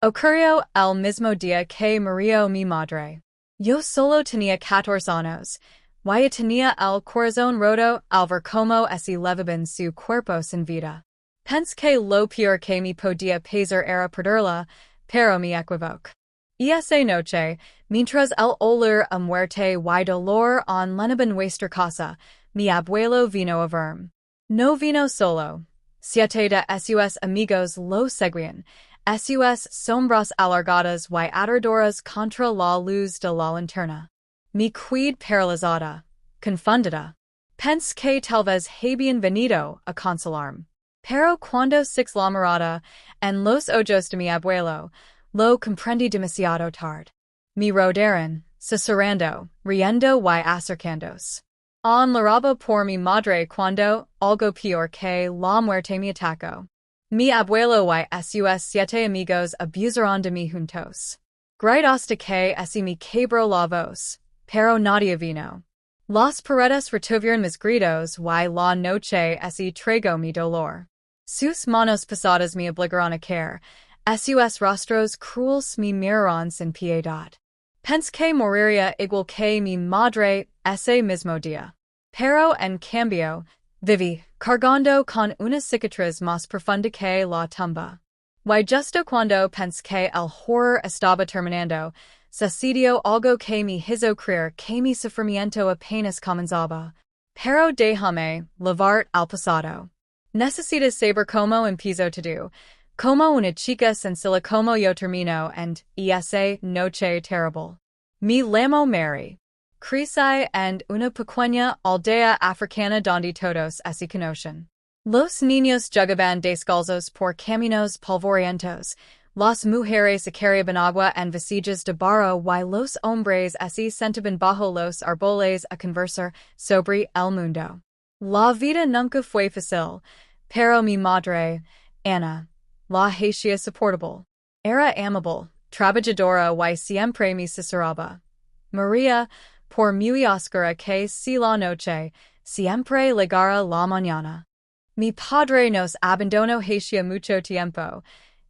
Ocurrió el mismo día que murió mi madre. Yo solo tenía 14 años. Ya tenía el corazón roto al ver como ese levaba su cuerpo sin vida. Pensé que lo peor que me podía pasar era perderla, pero me equivoqué. Esa noche, mientras el olor a muerte y dolor en lenaba nuestra casa, mi abuelo vino a verme. No vino solo. Siete de sus amigos lo seguían. Sus sombras alargadas y aterradoras contra la luz de la linterna. Me quedé paralizada, confundida. Pensé que tal vez habían venido a consolarme. Pero cuando six la mirada en los ojos de mi abuelo, lo comprendí demasiado tarde. Me rodearon, susurrando, riendo y acercándose. En la raba por mi madre cuando algo peor que la muerte me atacó. Mi abuelo y sus siete amigos abusaron de mí juntos. Grité hasta que así me quebró la voz, pero nadie vino. Las paredes retuvieron mis gritos y la noche así tragó mi dolor. Sus manos pesadas me obligaron a caer, sus rostros crueles me miraron sin piedad. Pensé que moriría igual que mi madre ese mismo día. Pero en cambio, viví, cargando con una cicatriz más profunda que la tumba. Y justo cuando pensé que el horror estaba terminando, sucedió algo que me hizo creer que mi sufrimiento apenas comenzaba. Pero déjame lavar el pasado. Necesitas saber cómo empiezo todo, como una chica sencilla como yo termino and esa noche terrible. Me llamo Mary. Crecí en una pequeña aldea africana donde todos se conocen. Los niños jugaban descalzos por caminos polvorientos, las mujeres se cargaban agua en vasijas de barro y los hombres se sentaban bajo los árboles a conversar sobre el mundo. La vida nunca fue fácil, pero mi madre, Ana, la hacía soportable. Era amable, trabajadora y siempre me susurraba. María, por muy oscura que sea la noche, siempre llegará la mañana. Mi padre nos abandonó hacía mucho tiempo,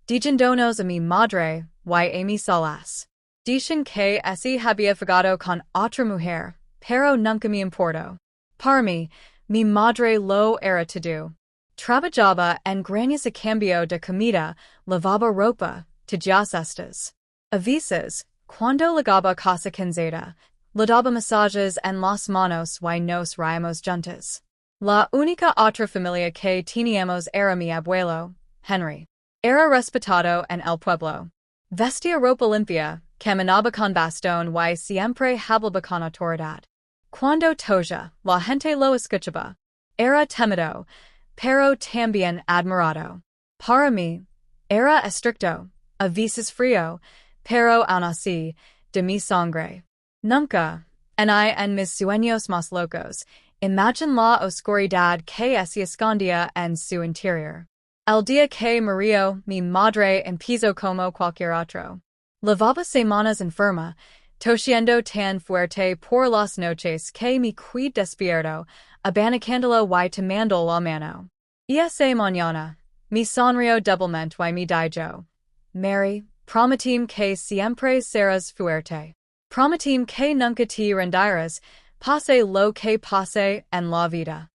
dejándonos a mi madre y a mí solas. Dicen que se había fugado con otra mujer, pero nunca me importó. Para mí, mi madre lo era todo. Trabajaba en granjas a cambio de comida, lavaba ropa, tejía cestas. A veces, cuando llegaba casa cansada, le daba masajes en las manos y nos reíamos juntos. La única otra familia que teníamos era mi abuelo, Henry. Era respetado en el pueblo. Vestía ropa limpia, caminaba con bastón y siempre hablaba con autoridad. Cuando toda la gente lo escuchaba, era temido, pero también admirado. Para mí, era estricto, a veces frío, pero aún así, de mi sangre. Nunca, en mis sueños más locos, imagine la oscuridad que se escondía en su interior. El día que murió, mi madre empezó como cualquier otro. Lavaba semanas enferma, tosiendo tan fuerte por las noches que me quedé despierto, abanicándola y tomando la mano. Esa mañana, me sonrió doblemente y me dijo, Mary, prometime que siempre serás fuerte. Prometime que nunca te rendirás, pase lo que pase en la vida.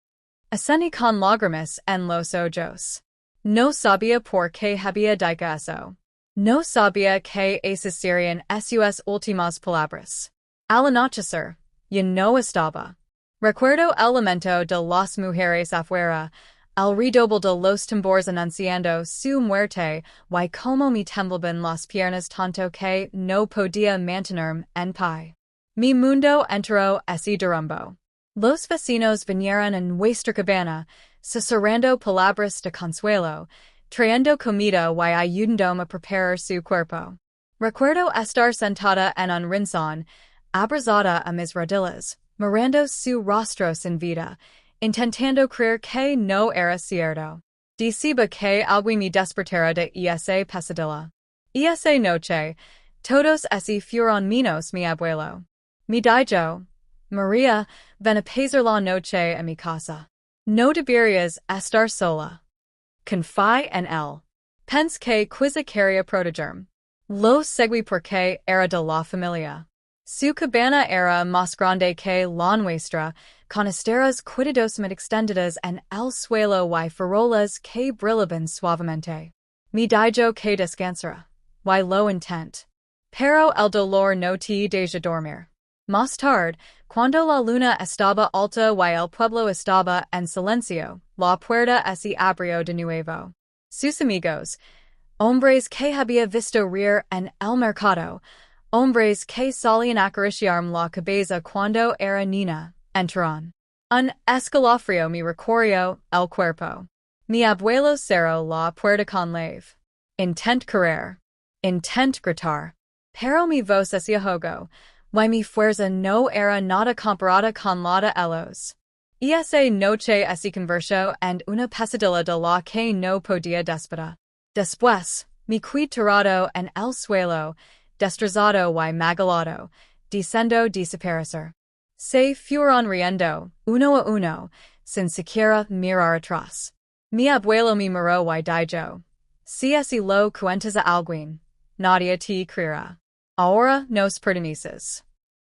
Ascendí con lágrimas en los ojos. No sabía por qué había dicho eso. No sabía que esas serían sus últimas palabras. Al anochecer, ya no estaba. Recuerdo el lamento de las mujeres afuera, el redoble de los tambores anunciando su muerte y como me temblaban las piernas tanto que no podía mantenerme en pie. Mi mundo entró se derrumbó. Los vecinos vinieron en nuestra cabana, susurrando palabras de consuelo, trayendo comida y ayudándome a preparar su cuerpo. Recuerdo estar sentada en un rincón, abrazada a mis rodillas, mirando su rostro sin vida, intentando creer que no era cierto. Deseaba que algo me despertara de esa pesadilla. Esa noche, todos se fueron menos mi abuelo. Me dijo, María, ven a pasar la noche a mi casa. No deberías estar sola. Confía en él. Pensé que quizá quería protegerme. Lo segui porque era de la familia. Su cabana era más grande que la nuestra, con esteras cuidadosamente extendidas en el suelo y farolas que brillaban suavemente. Mi dijo que descansara, y lo intent. Pero el dolor no te deja dormir. Más tarde, cuando la luna estaba alta y el pueblo estaba en silencio, la puerta se abrió de nuevo. Sus amigos, hombres que había visto reír en el mercado, hombres que solían acariciarme la cabeza cuando era niña, entraron. Un escalofrío me recorrió el cuerpo. Mi abuelo cerró la puerta con leve. Intent correr. Intent gritar. Pero mi voz se ahogó, y mi fuerza no era nada comparada con la de ellos. Esa noche se convirtió en una pesadilla de la que no podía despertar. Después, me quedé tirado en el suelo, destrozado y magalado, deseando desaparecer. Se fueron riendo, uno a uno, sin siquiera mirar atrás. Mi abuelo me miró y dijo, si lo cuentas a alguien, nadie te creerá. Ahora nos perteneces.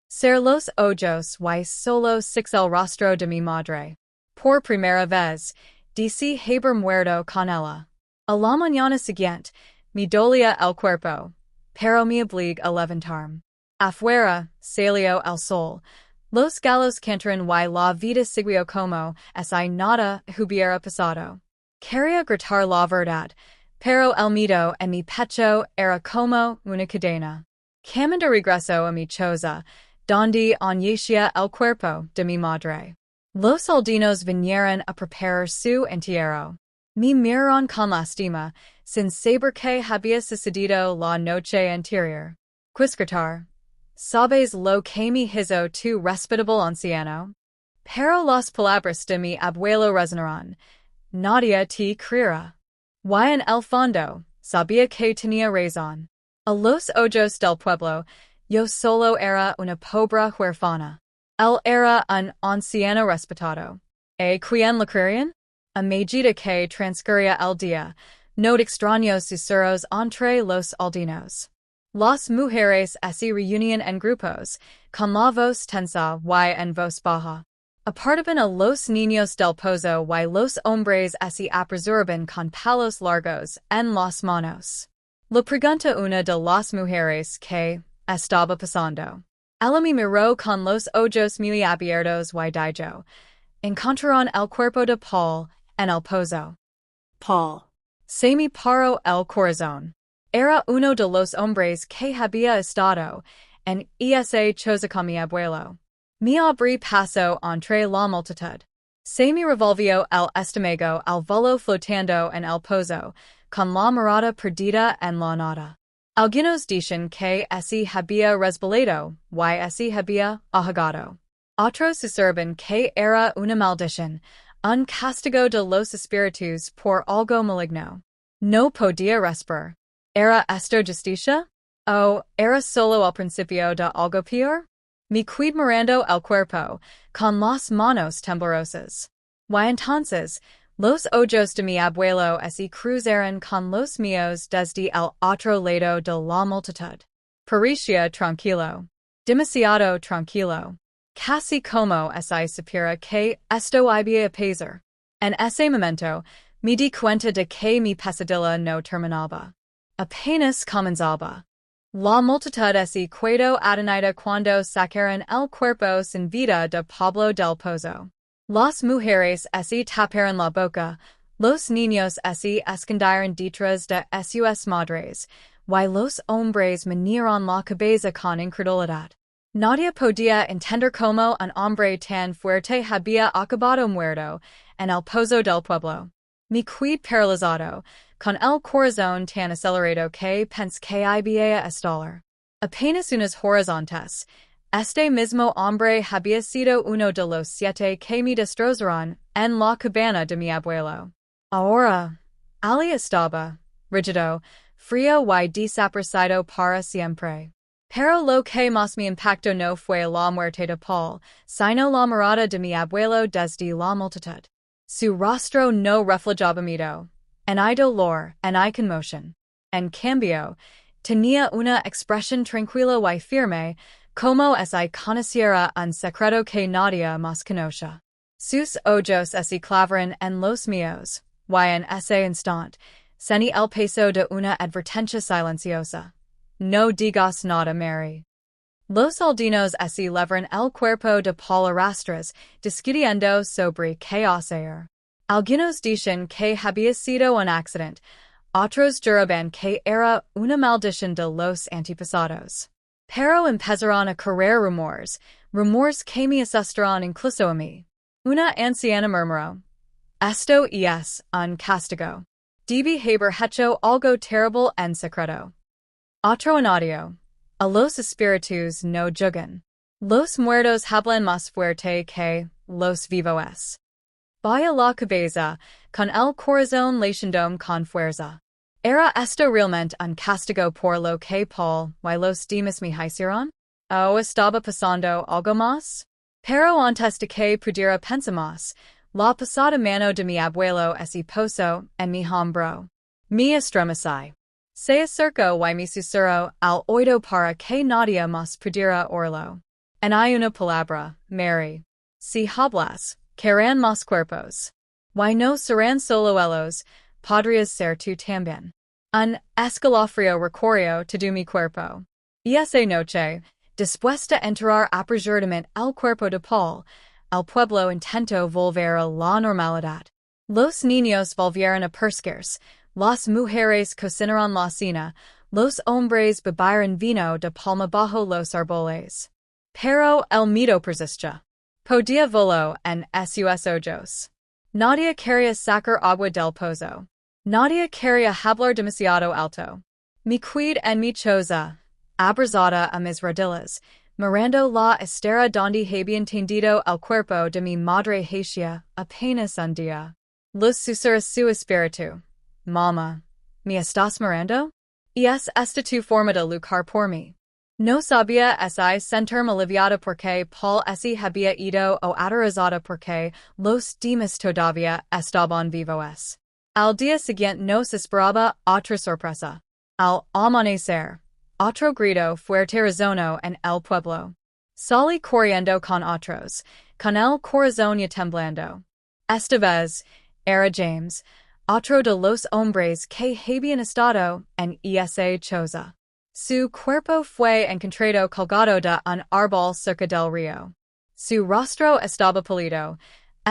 Ser los ojos y solo six el rostro de mi madre. Por primera vez, decí haber muerto con ella. A la mañana siguiente, me dolía el cuerpo, pero me obligé a levantarme. Afuera, salió el sol. Los gallos cantaron y la vida siguió como si nada hubiera pasado. Quería gritar la verdad, pero el miedo en mi pecho era como una cadena. Camino de regreso a mi choza, donde yacía el cuerpo de mi madre. Los aldeanos vinieron a preparar su entierro. Me miraron con lástima, sin saber que había sucedido la noche anterior. Quiscritar. ¿Sabes lo que me hizo tu respetable anciano? Pero las palabras de mi abuelo resonaron. Nadie te creerá. Y en el fondo, sabía que tenía razón. A los ojos del pueblo, yo solo era una pobre huérfana. Él era un anciano respetado. ¿A quién le creían? A medida que transcurría el día, no extraños susurros entre los aldeanos. Las mujeres se reunían en grupos, con la voz tensa y en voz baja. Apartaban a los niños del pozo y los hombres se apresuraban con palos largos en las manos. Le pregunta una de las mujeres que estaba pasando. Ella me miró con los ojos muy abiertos y dijo, encontraron el cuerpo de Paul en el pozo. Paul. Se me paró el corazón. Era uno de los hombres que había estado en esa choza con mi abuelo. Me abrí paso entre la multitud. Se me revolvió el estómago al volo flotando en el pozo, con la mirada perdida en la nada. Algunos dicen que se había resbalado y se había ahogado. Otros susurban que era una maldición, un castigo de los espíritus por algo maligno. No podía respirar. ¿Era esto justicia? ¿O era solo el principio de algo peor? Me quedé mirando el cuerpo, con las manos temblorosas. Y entonces, los ojos de mi abuelo se cruzaron con los míos desde el otro lado de la multitud. Parecía tranquilo. Demasiado tranquilo. Casi como si supiera que esto iba a pasar. En ese momento, me di cuenta de que mi pesadilla no terminaba. Apenas comenzaba. La multitud se quedó atonida cuando sacaron el cuerpo sin vida de Pablo del Pozo. Las mujeres se taparon la boca, los niños se escondieron detrás de sus madres, y los hombres menearon la cabeza con incredulidad. Nadie podía entender cómo un hombre tan fuerte había acabado muerto en el pozo del pueblo. Me quedé paralizado, con el corazón tan acelerado que pensé que iba a estallar. Apenas unas horas antes, este mismo hombre había sido uno de los siete que me destrozaron en la cabana de mi abuelo. Ahora, Ali estaba, rígido, frío y desaparecido para siempre. Pero lo que más me impactó no fue la muerte de Paul, sino la mirada de mi abuelo desde la multitud. Su rostro no reflejaba miedo, en hay dolor, en hay conmoción. En cambio, tenía una expresión tranquila y firme, como si conociera un secreto que nadie más conoce. Sus ojos se clavaron en los míos, y en ese instante, sentí el peso de una advertencia silenciosa. No digas nada, Mary. Los aldeanos se levaron el cuerpo de Paul a rastras, discutiendo sobre qué hacer. Algunos dicen que había sido un accidente, otros juraban que era una maldición de los antepasados. Pero empezaron a correr rumores que me asustaron incluso a mí. Una anciana murmuró, esto es un castigo. Debe haber hecho algo terrible en secreto. Otro añadió, a los espíritus no juzgan. Los muertos hablan más fuerte que los vivos. Vaya la cabeza, con el corazón latiendo con fuerza. ¿Era esto realmente un castigo por lo que Paul y los demás me hicieron? ¿O estaba pasando algo más? Pero antes de que pudiera pensar más, la pasada mano de mi abuelo se posó en mi hombro. Me estremecí. Se acercó y me susurró al oído para que nadie más pudiera oírlo. En hay una palabra, Mary. Si hablas, querrán más cuerpos. Y no serán solo ellos, podrías ser tú también. Un escalofrío recorrió todo mi cuerpo. Y esa noche, después de enterrar apresuradamente el cuerpo de Paul, el pueblo intentó volver a la normalidad. Los niños volvieron a perseguirse, las mujeres cocinaron la cena, los hombres bebieron vino de palma bajo los árboles. Pero el miedo persistía. Podía voló en sus ojos. Nadie quería sacar agua del pozo. Nadie quería hablar demasiado alto. Mi quid en mi choza, abrazada a mis rodillas, mirando la estera donde había tendido el cuerpo de mi madre hacía apenas un día. Luz susurra su espíritu. Mama, ¿me estás mirando? Es esta tu forma de luchar por mí. No sabía si sentirme aliviada porque Paul había ido o aterrorizada porque los demás todavía estaban vivos. Al día siguiente nos esperaba otra sorpresa. Al amanecer, otro grito fuerte resonó en el pueblo. Salí corriendo con otros, con el corazón ya temblando. Esta vez, era James, otro de los hombres que habían estado en esa choza. Su cuerpo fue encontrado colgado de un árbol cerca del río. Su rostro estaba pálido,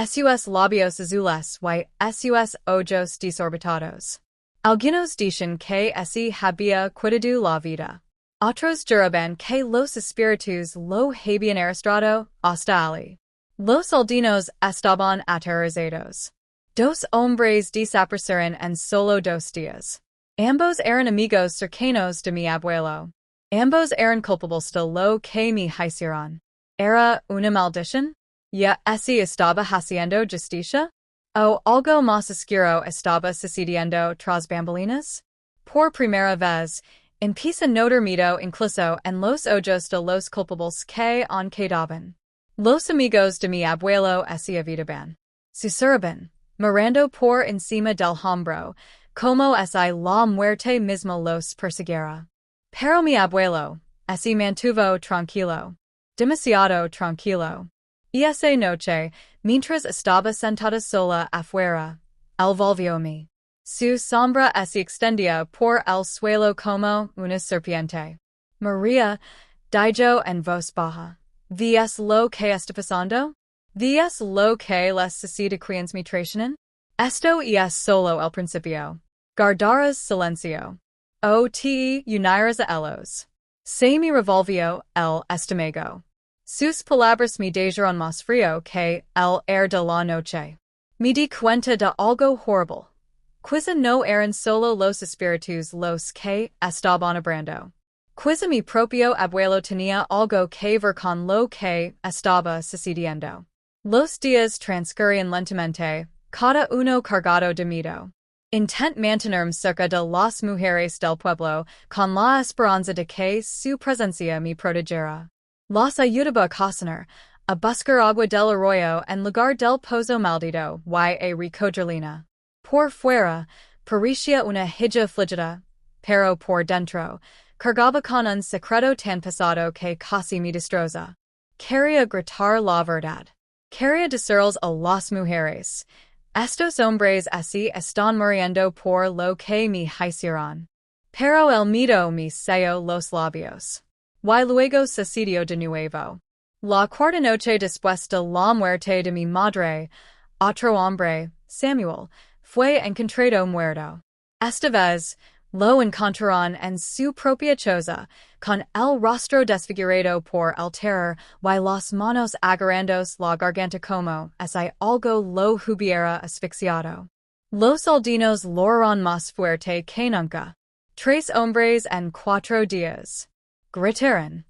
sus labios azules y sus ojos desorbitados. Algunos dicen que había cuidado la vida. Otros juraban que los espíritus lo habían arrastrado hasta allí. Los aldeanos estaban aterrorizados. Dos hombres desaparecieron en solo 2 días. Ambos eran amigos cercanos de mi abuelo. Ambos eran culpables de lo que me hicieron. ¿Era una maldición? ¿Ya estaba haciendo justicia? ¿O algo más oscuro estaba sucediendo tras bambalinas? Por primera vez, empieza a notar miedo incluso en los ojos de los culpables que aún quedaban. Los amigos de mi abuelo evitaban. Susurraban, mirando por encima del hombro, como si la muerte misma los persiguiera. Pero mi abuelo se mantuvo tranquilo. Demasiado tranquilo. Y esa noche, mientras estaba sentada sola afuera, él volvió a mí. Su sombra se extendía por el suelo como una serpiente. María, dijo en voz baja, ¿ves lo que está pasando? ¿Ves lo que les sucede quienes me traicionan? Esto es solo el principio. Guardarás silencio. O te unirás a ellos. Se me revolvió el estómago. Sus palabras me dejaron más frío que el air de la noche. Me di cuenta de algo horrible. Quizá no eran solo los espíritus los que estaban obrando. Quizá mi propio abuelo tenía algo que ver con lo que estaba sucediendo. Los días transcurrían lentamente, cada uno cargado de miedo. Intent mantenerme cerca de las mujeres del pueblo, con la esperanza de que su presencia me protegera. Las ayudaba a cocinar, a buscar agua del arroyo en lugar del pozo maldito y a recogerla. Por fuera, parecía una hija afligida, pero por dentro, cargaba con un secreto tan pesado que casi me destroza. Quería gritar la verdad. Quería decirles a las mujeres. Estos hombres así están muriendo por lo que me hicieron. Pero el miedo me selló los labios. Y luego sucedió de nuevo. La cuarta noche después de la muerte de mi madre, otro hombre, Samuel, fue encontrado muerto. Esta vez, lo encontraron en su propia choza, con el rostro desfigurado por el terror y las manos agarrándose la garganta como si algo lo hubiera asfixiado. Los aldeanos lloraron más fuerte que nunca. 3 hombres en 4 días. Gritaron.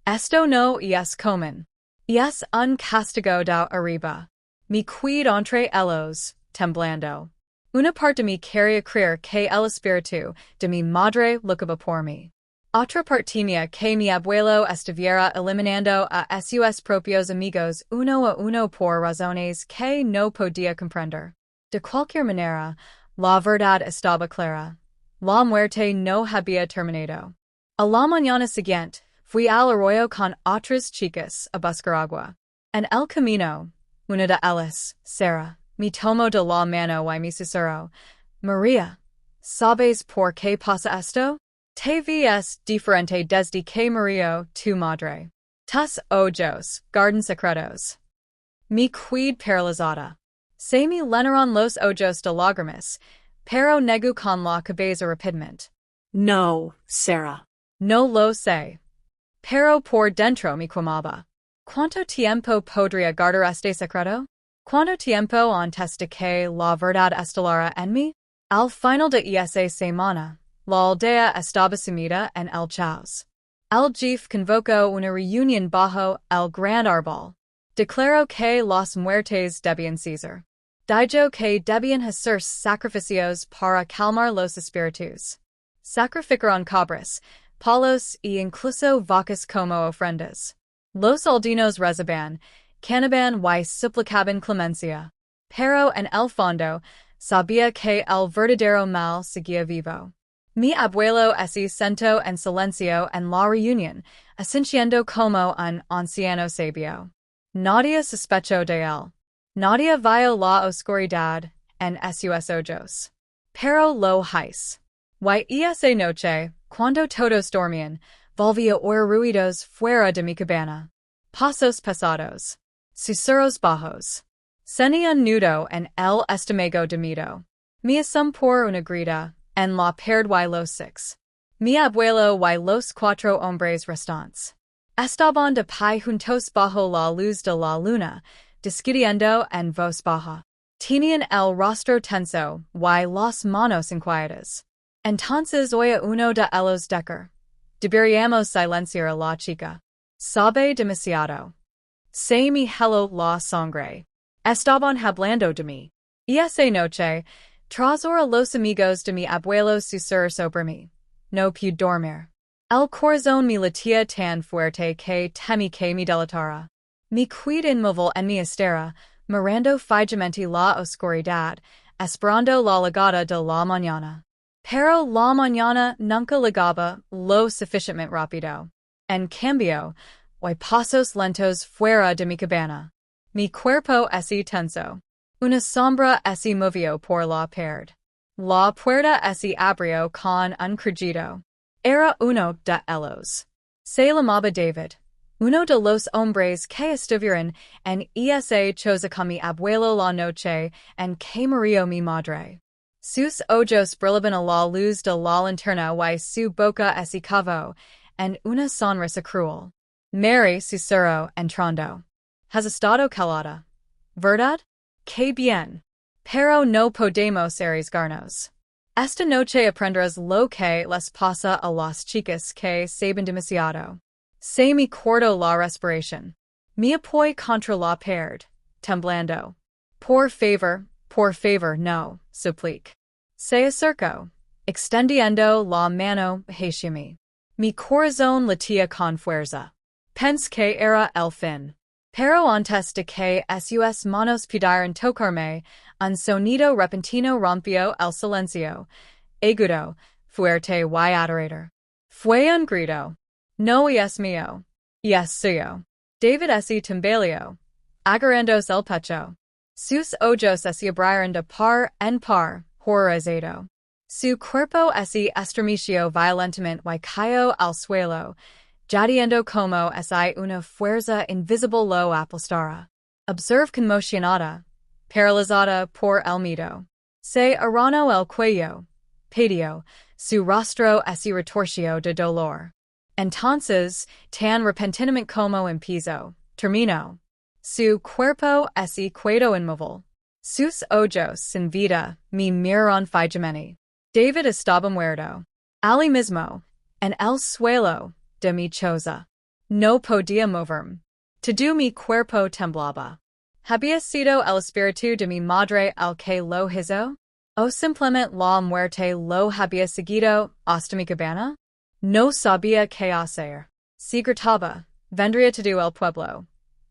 Esto no es común. Es un castigo de arriba. Me quedé entre ellos, temblando. Una parte de mí quería creer que el espíritu de mi madre lucaba por mí. Otra parte mía que mi abuelo estuviera eliminando a sus propios amigos uno a uno por razones que no podía comprender. De cualquier manera, la verdad estaba clara. La muerte no había terminado. A la mañana siguiente, fui al arroyo con otras chicas a buscar agua. En el camino, una de ellas, Sarah, me tomó de la mano y me susurró, María, ¿sabes por qué pasa esto? Te ves diferente desde que murió tu madre. Tus ojos guardan secretos. Me quedé paralizada. Se me llenaron los ojos de lágrimas, pero negó con la cabeza rápidamente. No, Sarah. No lo sé. Pero por dentro me quemaba. ¿Cuánto tiempo podría guardar este secreto? ¿Cuánto tiempo antes de que la verdad estelara en mí? Al final de esa semana, la aldea estaba sumida en el caos. El jefe convocó una reunión bajo el gran árbol. Declaró que las muertes debían cesar. Dijo que debían hacer sacrificios para calmar los espíritus. Sacrificaron cabras, palos y incluso vacas como ofrendas. Los aldeanos rezaban, canaban y suplicaban clemencia. Pero en el fondo, sabía que el verdadero mal seguía vivo. Mi abuelo se sentó en silencio en la reunión, asintiendo como un anciano sabio. Nadie sospechó de él. Nadie vio la oscuridad en sus ojos. Pero lo hice. Y esa noche, cuando todos dormían, volví a oír ruidos fuera de mi cabana. Pasos pesados. Susurros bajos. Sentí un nudo en el estómago de miedo. Me asomé por una grita, en la pared y los 6. Mi abuelo y los 4 hombres restantes. Estaban de pie juntos bajo la luz de la luna, discutiendo en voz baja. Tenían el rostro tenso y las manos inquietas. Entonces oía uno de ellos decir, deberíamos silenciar a la chica. Sabe demasiado. Se me heló la sangre. Estaban hablando de mí. Y esa noche, tras oír los amigos de mi abuelo susurrar sobre mí, no pude dormir. El corazón me latía tan fuerte que temí que me delatara. Me quedé inmóvil en mi estera, mirando fijamente la oscuridad, esperando la llegada de la mañana. Pero la mañana nunca llegaba lo suficientemente rápido. En cambio, oí pasos lentos fuera de mi cabana. Mi cuerpo se tensó. Una sombra se movió por la pared. La puerta se abrió con un crujido. Era uno de ellos. Se llamaba David, uno de los hombres que estuvieron en esa choza con mi abuelo la noche en que murió mi madre. Sus ojos brillaban a la luz de la linterna y su boca se cavó en una sonrisa cruel. Mary susurró entrando. ¿Has estado calada? ¿Verdad? ¡Qué bien! Pero no podemos arriesgarnos. Esta noche aprenderás lo que les pasa a las chicas que saben demasiado. Se me cortó la respiración. Me apoyé contra la pared, temblando. Por favor, no, suplique. Se acercó, extendiendo la mano hacia mí. Mi corazón latía con fuerza. Pensé que era el fin. Pero antes de que sus manos pudieran tocarme, un sonido repentino rompió el silencio. Agudo, fuerte y adorador. Fue un grito. No es mío. Es suyo. David ese tambaleo. Agarrándose el pecho. Sus ojos se abrieron de par en par, horrorizado. Su cuerpo se estremeció violentamente y cayó al suelo, jadeando como si una fuerza invisible lo aplastara. Observe conmocionada, paralizada por el miedo. Se arranó el cuello, pidió, su rostro se retorció de dolor. Entonces, tan repentinamente como empezó, terminó. Su cuerpo se quedó inmóvil. Sus ojos sin vida me miraron fijamente. David estaba muerto. Allí mismo, en el suelo de mi choza. No podía moverme. Todo mi cuerpo temblaba. ¿Había sido el espíritu de mi madre el que lo hizo? ¿O simplemente la muerte lo había seguido hasta mi cabana? No sabía qué hacer. Si gritaba, vendría todo el pueblo.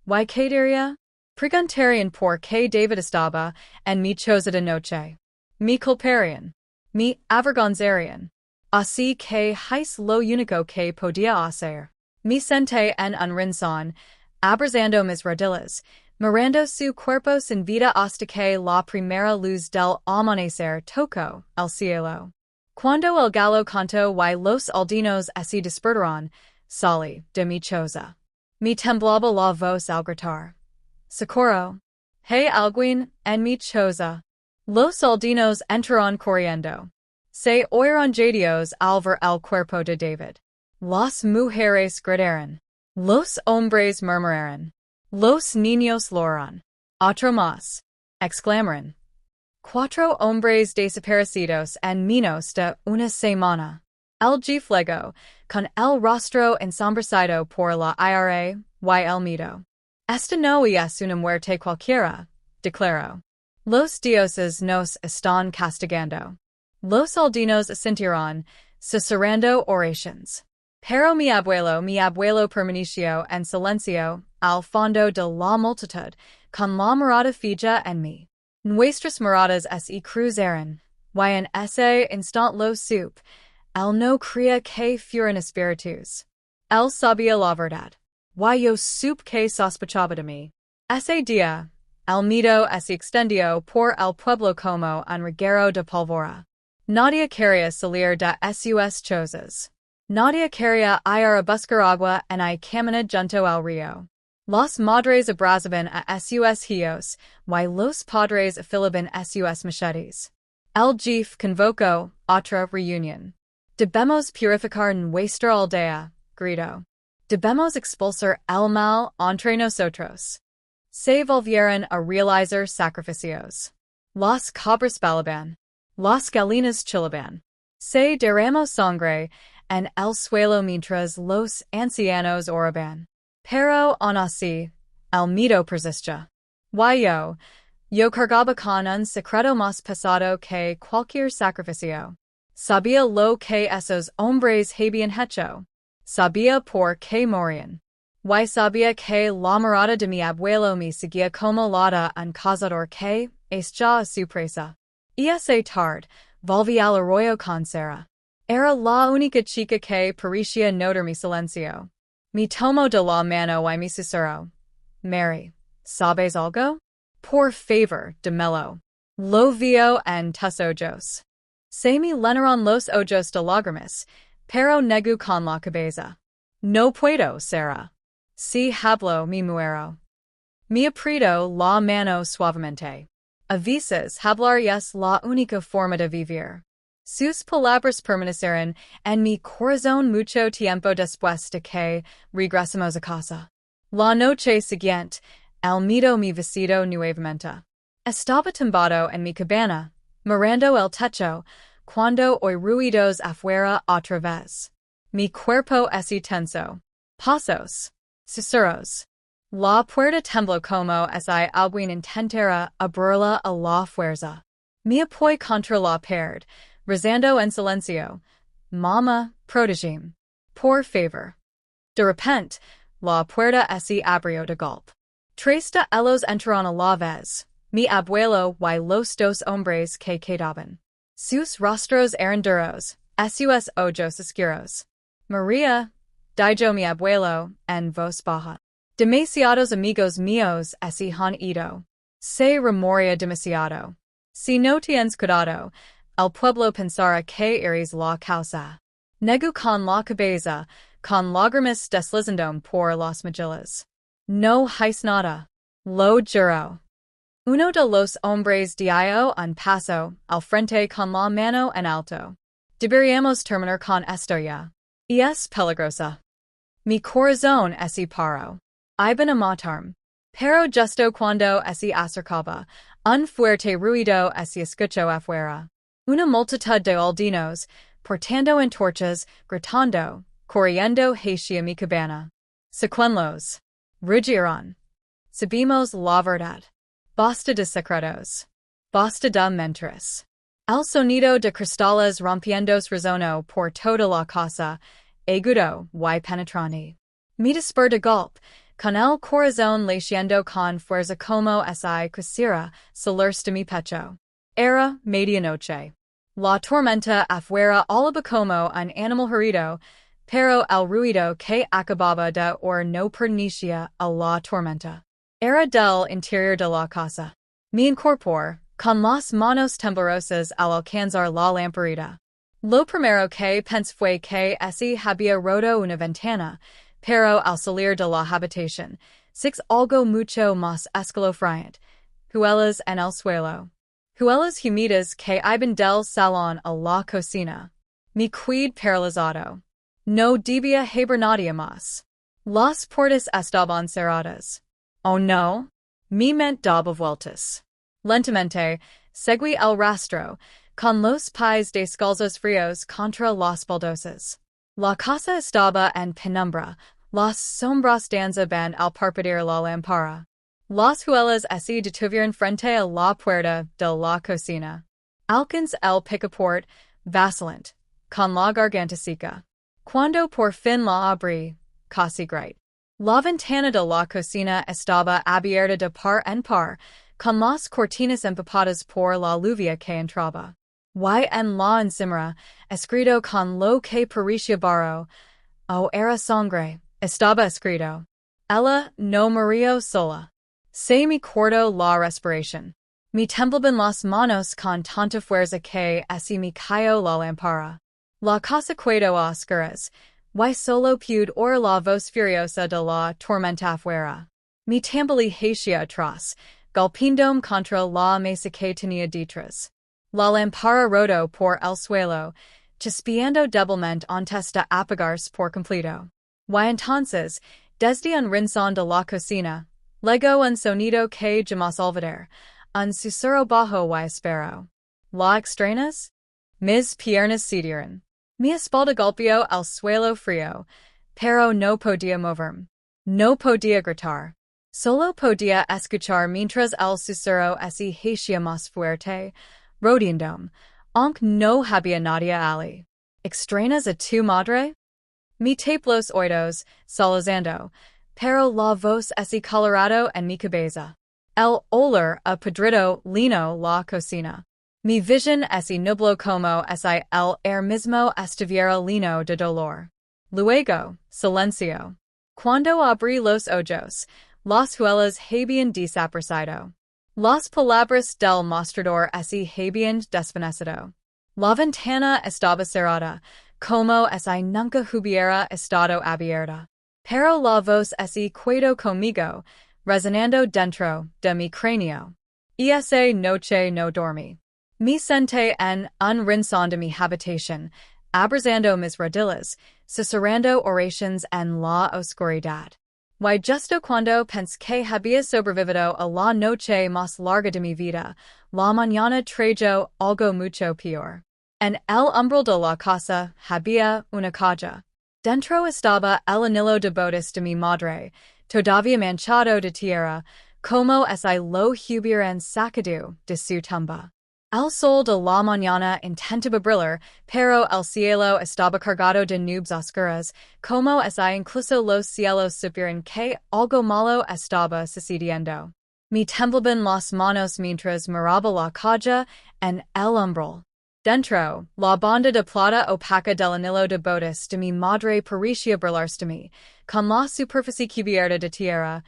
¿Y qué diría? Preguntarían por qué David estaba en mi choza de noche. Me culparían. Me avergonzarían. Así que es lo único que podía hacer. Me senté en un rincón, abrazando mis rodillas, mirando su cuerpo sin vida hasta que la primera luz del amanecer tocó el cielo. Cuando el gallo cantó y los aldeanos se despertaron, salí de mi choza. Me temblaba la voz al gritar. Socorro. Hay alguien en mi choza. Los aldeanos entraron corriendo. Se oyeron jadios al ver el cuerpo de David. Las mujeres gritaron. Los hombres murmuraron. Los niños lloraron. Otro más. Exclamaron. 4 hombres desaparecidos en menos de una semana. El giflego, con el rostro ensombrecido por la ira y el miedo. Esta no es una muerte cualquiera, declaró. Los dioses nos están castigando. Los aldeanos asintieron, susurrando oraciones. Pero mi abuelo permaneció en silencio, al fondo de la multitud, con la mirada fija en mí. Nuestras miradas se cruzaron, y en ese instante lo supe, él no creía que fueran espíritus. Él sabía la verdad. Y yo supe que sospechaba de mí. Ese día, el miedo se extendió por el pueblo como un reguero de pólvora. Nadie quería salir de sus chozas. Nadie quería ir a buscar agua en el camino junto al río. Las madres abrazaban a sus hijos, y los padres afilaban sus machetes. El jefe convocó otra reunión. Debemos purificar nuestra aldea, gritó. Debemos expulsar el mal entre nosotros. Se volvieron a realizar sacrificios. Las cabras bailaban. Las gallinas chillaban. Se derramó sangre en el suelo mientras los ancianos oraban. Pero aún así, el miedo persistía. Yo cargaba con un secreto más pesado que cualquier sacrificio. Sabía lo que esos hombres habían hecho. Sabía por qué morían. Y sabía que la mirada de mi abuelo me seguía como la de un cazador que es ya a su presa. Esa tarde, volví al arroyo con Sarah. Era la única chica que parecía notar mi silencio. Me tomó de la mano y me susurró. Mary, ¿sabes algo? Por favor, dímelo. Lo vio en tus ojos. Se me llenaron los ojos de lágrimas, pero negó con la cabeza. No puedo, Sarah. Si hablo, me muero. Me apretó la mano suavemente. A veces hablar es la única forma de vivir. Sus palabras permanecieron en mi corazón mucho tiempo después de que regresamos a casa. La noche siguiente, el miedo me visitó nuevamente. Estaba tumbado en mi cabana, mirando el techo, cuando oí ruidos afuera otra vez. Mi cuerpo se tensó. Pasos. Susurros. La puerta tembló como si alguien intentara abrirla a la fuerza. Me apoyé contra la pared, rezando en silencio. Mamá, protégeme. Por favor. De repente, la puerta se abrió de golpe. 3 de ellos entraron a la vez, mi abuelo y los 2 hombres que quedaban. Sus rostros eran duros, sus ojos oscuros. María, dijo mi abuelo, en voz baja. Demasiados amigos míos se han ido. Se remoria demasiado. Si no tienes cuidado, el pueblo pensará que eres la causa. Negu con la cabeza, con lágrimas deslizando por las mejillas. No hice nada. Lo juro. Uno de los hombres dio un paso al frente con la mano en alto. Deberíamos terminar con esto ya. Y es peligrosa. Mi corazón se paró. Iban a matarme. Pero justo cuando se acercaba, un fuerte ruido se escuchó afuera. Una multitud de aldeanos, portando antorchas, gritando, corriendo hacia mi cabana. Secuenlos. Rugieron. Sabemos la verdad. Basta de secretos. Basta de mentiras. El sonido de cristales rompiendos resonó por toda la casa, agudo y penetrante. Me desperté de golpe, con el corazón latiendo con fuerza como si quisiera salirse de mi pecho. Era medianoche. La tormenta afuera olaba como un animal herido, pero el ruido que acababa de oír no pertenecía a la tormenta. Era del interior de la casa. Me incorporé, con las manos temblorosas al alcanzar la lamparita. Lo primero que pensé fue que se había roto una ventana, pero al salir de la habitación, six algo mucho más escalofriante. Huellas en el suelo. Huellas húmedas que iban del salón a la cocina. Me quedé paralizado. No debía haber nadie más. Las puertas estaban cerradas. Oh no. Mi mente daba vueltas. Lentamente, seguí el rastro, con los pies descalzos fríos contra las baldosas. La casa estaba en penumbra, las sombras danzaban al parpadear la lámpara. Las huellas se detuvieron frente a la puerta de la cocina. Alcanzé el picaporte, vacilante, con la garganta seca. Cuando por fin la abrí, casi grité. La ventana de la cocina estaba abierta de par en par, con las cortinas empapadas por la lluvia que entraba. Y en la encimera, escrito con lo que parecía barro, oh era sangre, estaba escrito. Ella no murió sola. Se me cortó la respiración. Me temblaban las manos con tanta fuerza que se me cayó la lámpara. La casa quedó a oscuras, y solo pude oír la voz furiosa de la tormenta afuera. Me tambaleé hacia atrás, golpeándome contra la mesa que tenía detrás. La lámpara rodó por el suelo, chispeando débilmente antes de apagarse por completo. Y entonces, desde un rincón de la cocina, llegó un sonido que jamás olvidaré, un susurro bajo y áspero. ¿La extrañas? Mis piernas cedieron. Mi espalda golpeó el suelo frío, pero no podía moverme. No podía gritar. Solo podía escuchar mientras el susurro se hacía más fuerte, rodeándome, aunque no había nadie allí. ¿Extrañas a tu madre? Me tapé los oídos, sollozando, pero la voz se colorado en mi cabeza. El olor a podrido lino la cocina. Mi visión se nubló como si el mismo estuviera lleno de dolor. Luego, silencio. Cuando abrí los ojos, las huellas habían desaparecido. Las palabras del mostrador se habían desvanecido. La ventana estaba cerrada, como si nunca hubiera estado abierta. Pero la voz se quedó conmigo, resonando dentro de mi cráneo. Y esa noche no dormí. Me senté en un rincón de mi habitación, abrazando mis rodillas, susurrando oraciones en la oscuridad. Y justo cuando pensé que había sobrevivido a la noche más larga de mi vida, la mañana trajo algo mucho peor. En el umbral de la casa había una caja. Dentro estaba el anillo de bodas de mi madre, todavía manchado de tierra, como si lo hubieran sacado de su tumba. El sol de la mañana intentaba brillar, pero el cielo estaba cargado de nubes oscuras, como si incluso los cielos supieran que algo malo estaba sucediendo. Me temblaban las manos mientras miraba la caja en el umbral. Dentro, la banda de plata opaca del anillo de bodas de mi madre parecía burlarse con la superficie cubierta de tierra,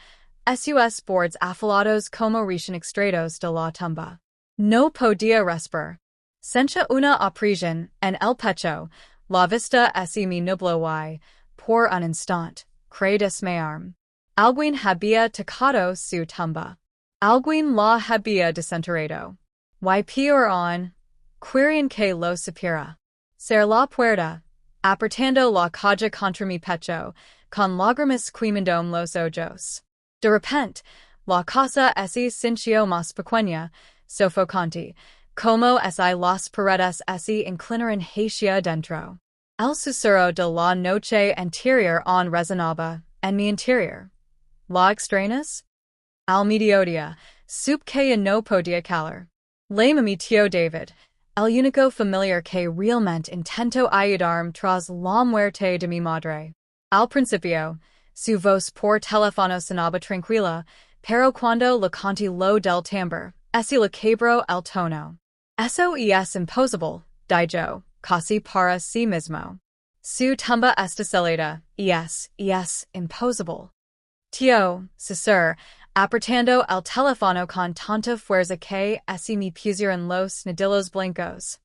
sus bordes afilados como recién extraídos de la tumba. No podía respirar. Sentía una opresión en el pecho, la vista así me nubló y, por un instante, creí desmayarme. Alguien había tocado su tumba. Alguien la había desenterrado. Y peor aún, querían que lo supiera. Cerré la puerta, apretando la caja contra mi pecho, con lágrimas quemando los ojos. De repente, la casa se sintió más pequeña, sofocante, como si las paredes se inclinaran hacia dentro. El susurro de la noche anterior aún resonaba en mi interior. ¿La extrañas? Al mediodía, supe que no podía calar. Llamé a mi tío David, el único familiar que realmente intentó ayudarme tras la muerte de mi madre. Al principio, su voz por teléfono sonaba tranquila, pero cuando le conté lo del timbre, se le quebró el tono. Eso es imposible, dijo, casi para sí mismo. Su tumba está celada, es imposible. Tío, susurró, apretando el teléfono con tanta fuerza que se me pusieron los nudillos blancos.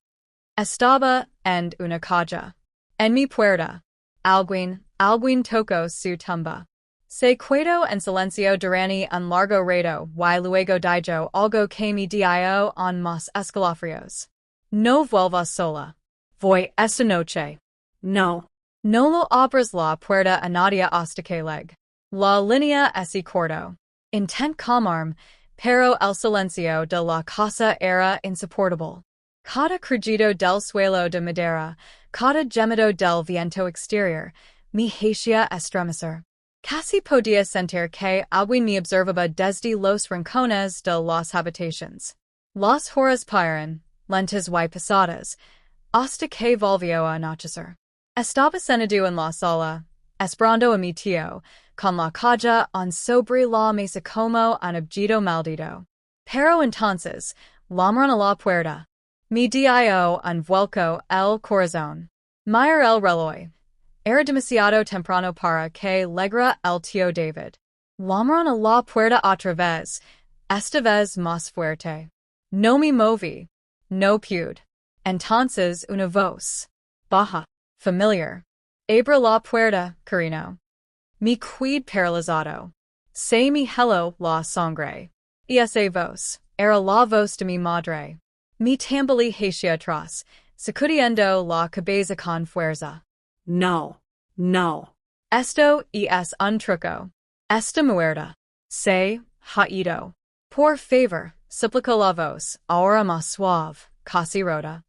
Estaba en una caja. En mi puerta. Alguien tocó su tumba. Se quedó en silencio durante un largo rato y luego dijo algo que me dio en más escalofríos. No vuelvas sola. Voy esta noche. No. No lo abras la puerta a nadie hasta que llegue. La línea se cortó. Intent calmarme, pero el silencio de la casa era insoportable. Cada crujido del suelo de madera, cada gemido del viento exterior, me hacía estremecer. Casi podía sentir que alguien me observaba desde los rincones de las habitaciones. Las horas pasaron, lentas y pesadas, hasta que volvió a anochecer. Estaba sentado en la sala, esperando a mi tío, con la caja sobre la mesa como un objeto maldito. Pero entonces, llamaron a la puerta. Me dio un vuelco el corazón. Miré el reloj. Era demasiado temprano para que llegara el tío David. Llamaron a la puerta otra vez, esta vez más fuerte. No me moví. No pude. Entonces una voz, baja, familiar. Abre la puerta, cariño. Me quedé paralizado. Se me heló la sangre. Esa voz era la voz de mi madre. Me tambaleé hacia atrás, sacudiendo la cabeza con fuerza. No. No. Esto es un truco. Está muerta. Se ha ido. Por favor, suplicó la voz, ahora más suave, casi rota.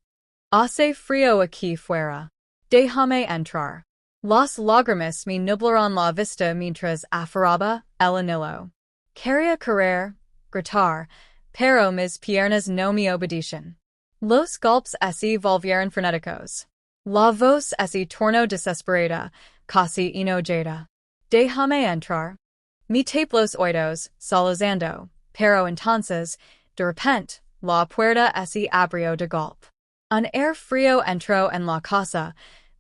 Hace frío aquí fuera. Déjame entrar. Las lágrimas me nublaron la vista mientras aferraba el anillo. Quería correr, gritar, pero mis piernas no me obedecían. Los golpes se volvieron frenéticos. La voz se tornó desesperada, casi enojada. Déjame entrar. Me tapé los oídos, sollozando, pero entonces, de repente, la puerta se abrió de golpe. Un aire frío entró en la casa,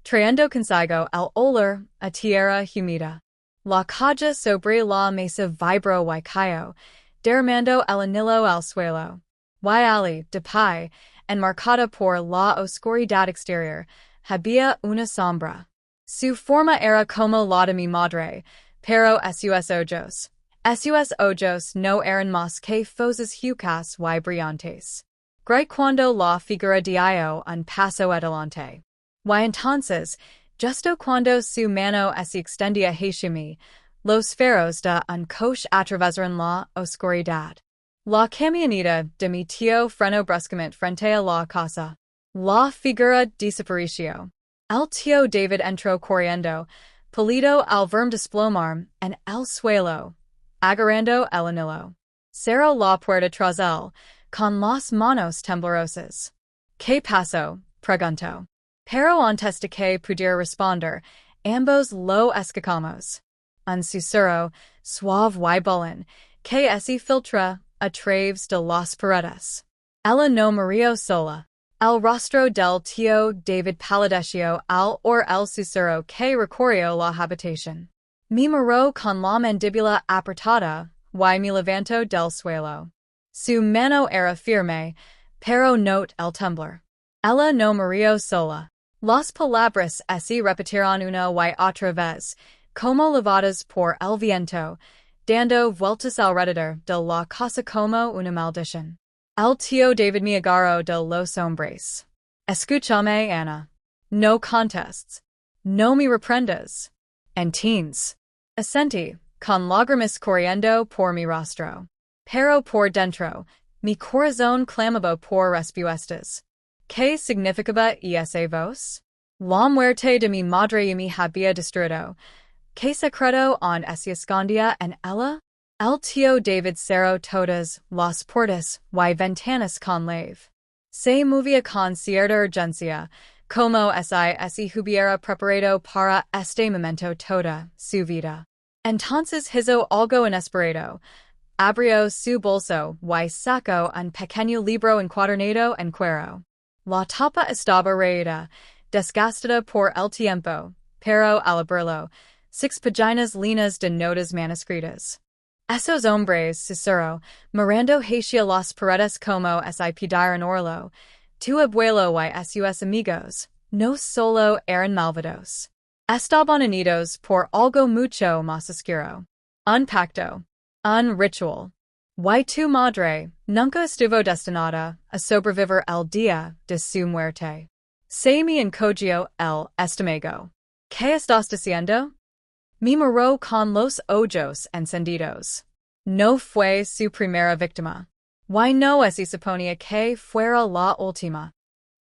trayendo consigo el olor a tierra húmeda. La caja sobre la mesa vibró y cayó, derramando el anillo al suelo. Y allí, de pie, enmarcada por la oscuridad exterior, había una sombra. Su forma era como la de mi madre, pero sus ojos. Sus ojos no eran más que fosas huecas y brillantes. Grité cuando la figura dio un paso adelante. Y entonces, justo cuando su mano se extendía hacia mí, los faros de un coche atravesaron la oscuridad. La camioneta de mi tío frenó bruscamente frente a la casa. La figura desapareció. El tío David entró corriendo, pálido al verme desplomarme en el suelo, agarrando el anillo. Cerró la puerta tras él, con las manos temblorosas. ¿Qué pasó? Preguntó. Pero antes de que pudiera responder, ambos lo escuchamos. Un susurro, suave y bolón, que se filtra a través de las paredes. Ella no murió sola. El rostro del tío David palideció al or el susurro que recorrió la habitación. Me miró con la mandíbula apretada, y me levantó del suelo. Su mano era firme, pero no el temblor. Ella no murió sola. Las palabras se repitieron una y otra vez, como levadas por el viento, dando vueltas alrededor de la casa como una maldición. El tío David me agarró de los hombres. Escúchame, Ana. No contests. No me reprendas. Entends. Asentí, con lágrimas corriendo por mi rostro. Pero por dentro, mi corazón clamaba por respuestas. ¿Qué significaba esa voz? La muerte de mi madre y me había destruido. ¿Qué secreto aún se escondía en ella? El tío David cerró todas las puertas y ventanas con llave. Se movía con cierta urgencia, como si hubiera preparado para este momento toda su vida. Entonces hizo algo inesperado. Abrió su bolso y sacó un pequeño libro encuadernado en cuero. La tapa estaba raída, desgastada por el tiempo, pero al abrirlo, 6 páginas llenas de notas manuscritas. Esos hombres, susurró, mirando hacia las paredes como si pidieran orlo. Tu abuelo y sus amigos, no solo eran malvados. Estaban unidos por algo mucho más oscuro. Un pacto. Un ritual. Y tu madre nunca estuvo destinada a sobrevivir el día de su muerte. Se me encogió el estómago. ¿Qué estás diciendo? Me miró con los ojos encendidos. No fue su primera víctima. Y no se suponía que fuera la última.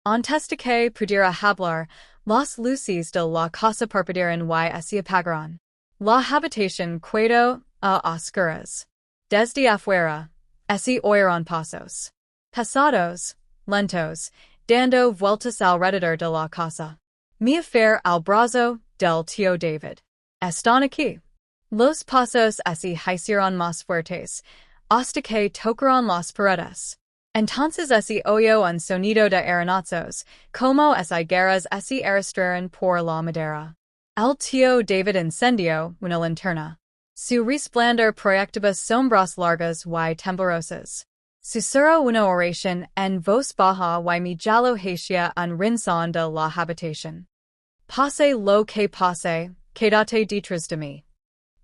Antes de que pudiera hablar, las luces de la casa parpadearon y se apagaron. La habitación quedó a oscuras. Desde afuera, se oyeron pasos. Pesados, lentos, dando vueltas alrededor de la casa. Me aferré al brazo del tío David. ¿Están aquí? Los pasos se hicieron más fuertes, hasta que tocaron las paredes. Entonces se oyó un sonido de arenazos, como si guerras se arrastraran por la madera. El tío David encendió una linterna. Su resplandor proyectaba sombras largas y temblorosas. Susurró una oración en voz baja y me jaló hacia un rincón de la habitación. Pase lo que pase, quédate detrás de mí.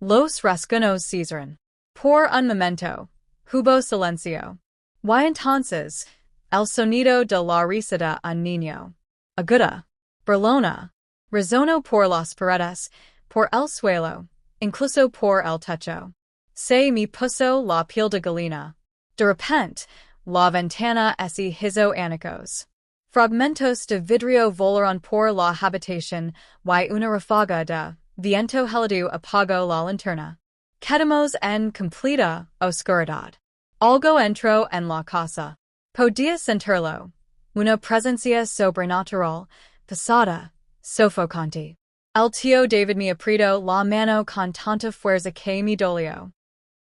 Los rasguños cesaron. Por un momento, hubo silencio. Y entonces, el sonido de la risa de un niño. Aguda. Burlona. Resonó por las paredes, por el suelo, incluso por el techo. Se me puso la piel de gallina. De repente, la ventana se hizo añicos. Fragmentos de vidrio volaron por la habitación y una ráfaga de viento gélido apagó la linterna. Quedamos en completa oscuridad. Algo entró en la casa. Podía sentirlo. Una presencia sobrenatural, pesada, sofocante. El tío David me apretó la mano con tanta fuerza que me dolió.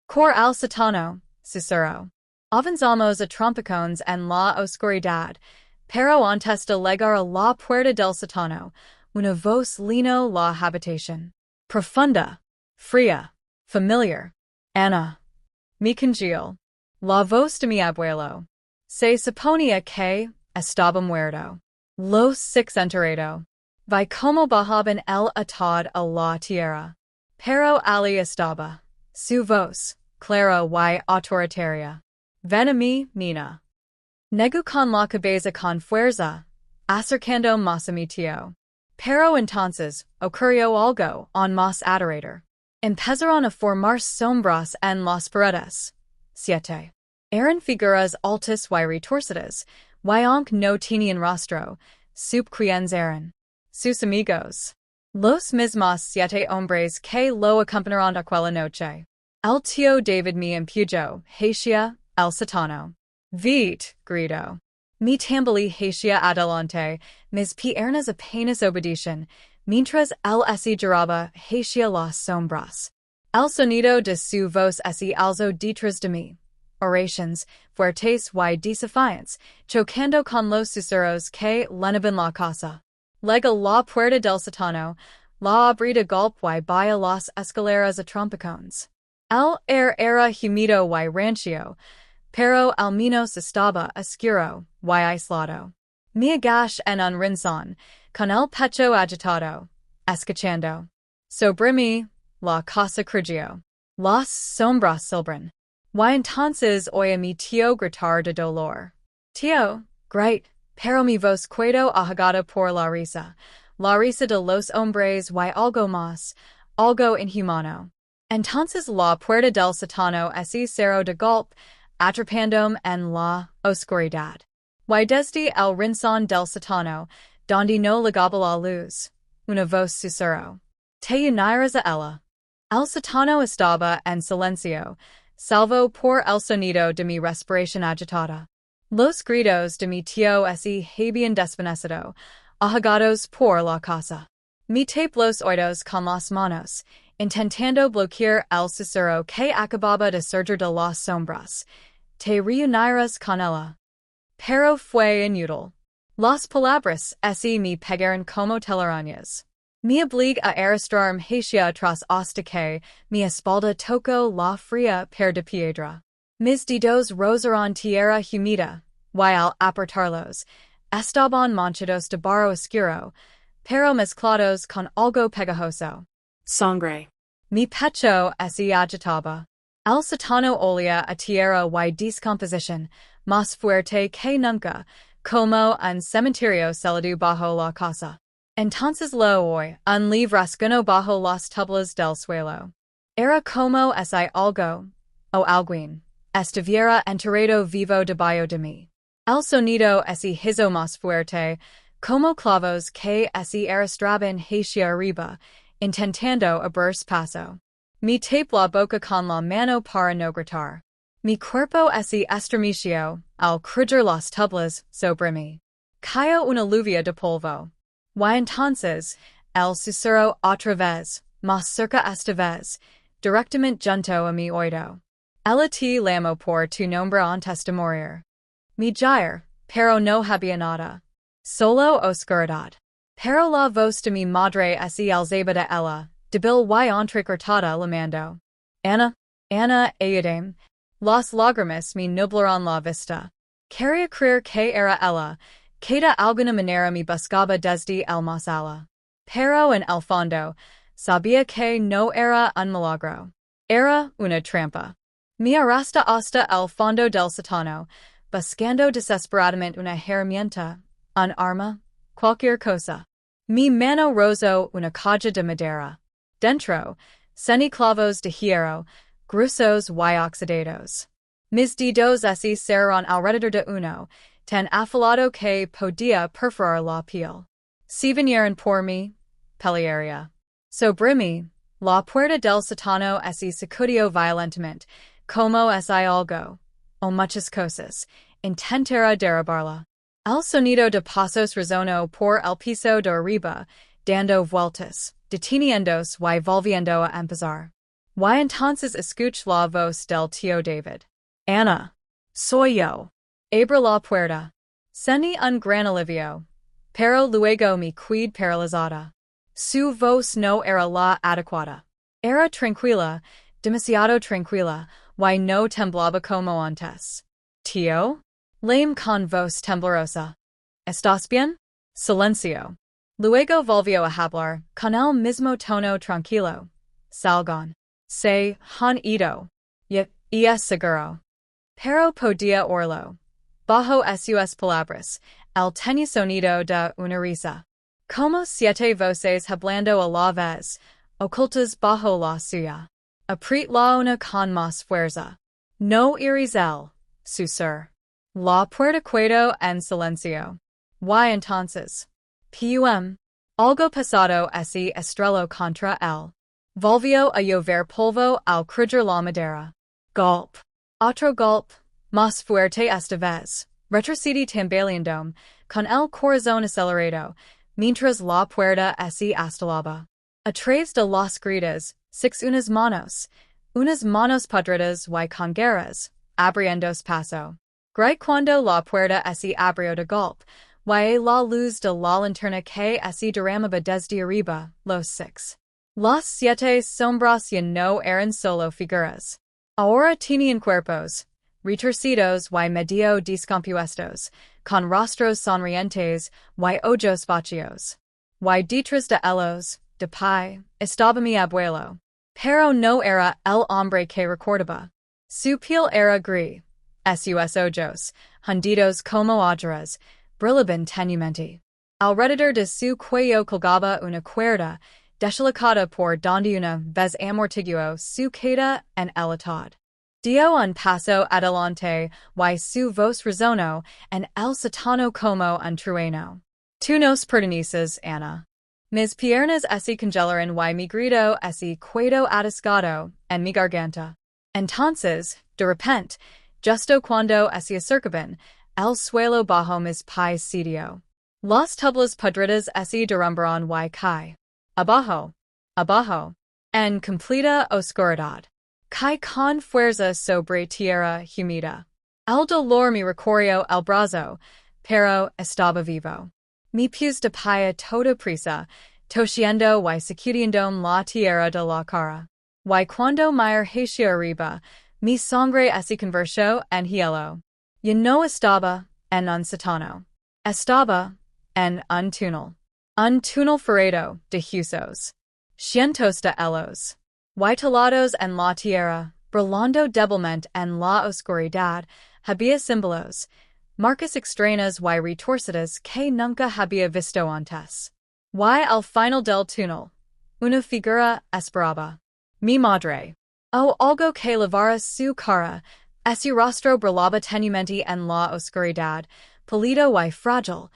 Cor al satano, susurró. Avanzamos a trompicones en la oscuridad, pero antes de llegar a la puerta del satano, una voz llenó la habitación. Profunda, fría, familiar. Ana. Me congeal. La voz de mi abuelo. Se suponía que estaba muerto. Los 6 enterrado. Vi como bajaban el ataúd a la tierra. Pero allí estaba. Su voz, clara y autoritaria. Ven a mí, Nina. Negó con la cabeza con fuerza, acercando más a mi tío. Pero entonces, ocurrió algo aún más aterrador. Empezaron a formar sombras en las paredes. 7. Eran figuras altas y retorcidas, y aunque no tenían rostro, sup quiénes eran. Sus amigos. Los mismos 7 hombres que lo acompañaron aquella noche. El tío David me empujó hacia el satano. Vite, gritó. Me tambaleé hacia adelante, mis piernas apenas obedecían, mientras él se giraba hacia las sombras. El sonido de su voz se alzó detrás de mí. orations, fuertes y desafiantes, chocando con los susurros que lenaban la casa. Lega la puerta del sótano, la abrí de golpe y via las escaleras a trompicones. El aire era humido y rancio, pero al menos estaba oscuro y aislado. Me agaché en un rincón, con el pecho agitado, escuchando. Sobre mí, la casa crujió. Las sombras silbran. Y entonces oía mi tío gritar de dolor. Tío, great, pero mi voz quedó ahogada por la risa de los hombres y algo más, algo inhumano. Entonces la puerta del sótano se cerró de golpe, atrapándome en la oscuridad. Y desde el rincón del sótano, donde no llegaba la luz, una voz susurró. Te unirás a ella. El sótano estaba en silencio, salvo por el sonido de mi respiración agitada. Los gritos de mi tío se habían desvanecido, ahogados por la casa. Me tapé los oídos con las manos, intentando bloquear el susurro que acababa de surgir de las sombras. Te reunirás con ella. Pero fue inútil. Las palabras me pegaron como telarañas. Me obligé a arrastrarme hacia atrás hasta que mi espalda tocó la fría pared de piedra. Mis dedos rozaron tierra humida, y al apretarlos, estaban manchados de barro oscuro, pero mezclados con algo pegajoso. Sangre. Mi pecho se agitaba. El sótano olía a tierra y descomposición, más fuerte que nunca, como un cementerio celado bajo la casa. Entonces lo oí, un lieve rasguño bajo las tablas del suelo. Era como si algo, o alguien, estuviera enterrado vivo debajo de mí. El sonido se hizo más fuerte, como clavos que se arrastraban hacia arriba, intentando abrirse paso. Me tapé la boca con la mano para no gritar. Mi cuerpo se estremeció al crujir las tablas sobre mí. Cayó una lluvia de polvo. Y entonces, el susurro otra vez, más cerca esta vez, directamente junto a mi oído. Ella te llamó por tu nombre antes de morir. Mi jair, pero no había nada. Solo oscuridad. Pero la voz de mi madre se alzaba de ella, débil y entrecortada llamando. Ana, Ana, ayúdame. Las lágrimas me nublaron la vista. Quería creer que era ella, que de alguna manera me buscaba desde el más allá. Pero en el fondo, sabía que no era un milagro. Era una trampa. Me arrastra hasta el fondo del sótano, buscando desesperadamente una herramienta, un arma, cualquier cosa. Mi mano rozó una caja de madera. Dentro, clavos de hierro, gruesos y oxidados. Mis dedos se cerraron alrededor de uno, tan afilado que podía perforar la piel. Si vinieran por mí, pelearía. Sobre mí, la puerta del sótano se sacudió violentamente, como si algo, o muchas cosas, intentara derribarla. El sonido de pasos resonó por el piso de arriba, dando vueltas, deteniéndose y volviendo a empezar. Y entonces escuché la voz del tío David. Ana, soy yo. Abre la puerta. Sentí un gran alivio. Pero luego me quedé paralizada. Su voz no era la adecuada. Era tranquila, demasiado tranquila, y no temblaba como antes. Tío? Lame con voz temblorosa. ¿Estás bien? Silencio. Luego volvió a hablar, con el mismo tono tranquilo. Salgan. Se han ido. Y es seguro. Pero podía oírlo. Bajo sus palabras, él tenía sonido de una risa. Como siete voces hablando a la vez, ocultas bajo la suya. Apriet la una con más fuerza. No iris él, susur. La puerta quedó en silencio. Y entonces. Pum. Algo pasado se estrelló contra él. Volvió a llover polvo al crujir la madera. Golpe. Otro golpe. Más fuerte esta vez. Retrocedí tambaleando, con el corazón acelerado, mientras la puerta se estalaba. A través de las grietas, unas manos podridas y con garras, abriendos paso. Gray cuando la puerta ese abrió de golpe, y la luz de la linterna que ese derramaba desde arriba, los six. Los siete sombras ya no eran solo figuras. Ahora tenían cuerpos, retorcidos y medio descompuestos, con rostros sonrientes y ojos vacíos. Y detrás de ellos, de pie, estaba mi abuelo. Pero no era el hombre que recordaba. Su piel era gris, sus ojos, hundidos como ojeras, brillaban tenuemente. Alrededor de su cuello colgaba una cuerda, deslocada por donde una vez amortiguó su queda en el atad. Dio un paso adelante y su voz resonó en el sótano como un trueno. Tú nos perteneces, Ana. Mis piernas se congelaron y mi grito se quedó atascado en mi garganta. Entonces, de repente, justo cuando se acercaban, el suelo bajo mis pies cedió. Las tablas podridas se derrumbaron y caí. Abajo, abajo, en completa oscuridad. Caí con fuerza sobre tierra humida. El dolor me recorrió el brazo, pero estaba vivo. Mi pies de pie toda prisa, toshiendo y sacudiendo la tierra de la cara. Y cuando me hacia arriba, mi sangre se convirtió en hielo. Ya no estaba en un sótano. Estaba en un túnel. Un túnel ferrado de huesos. Cientos de ellos. Y talados en la tierra, brillando débilmente en la oscuridad, había símbolos, marcas extrañas y retorcidas que nunca había visto antes. Y al final del túnel, una figura esperaba. Mi madre. O algo que lavara su cara, ese rostro brillaba tenuemente en la oscuridad, pálido y frágil,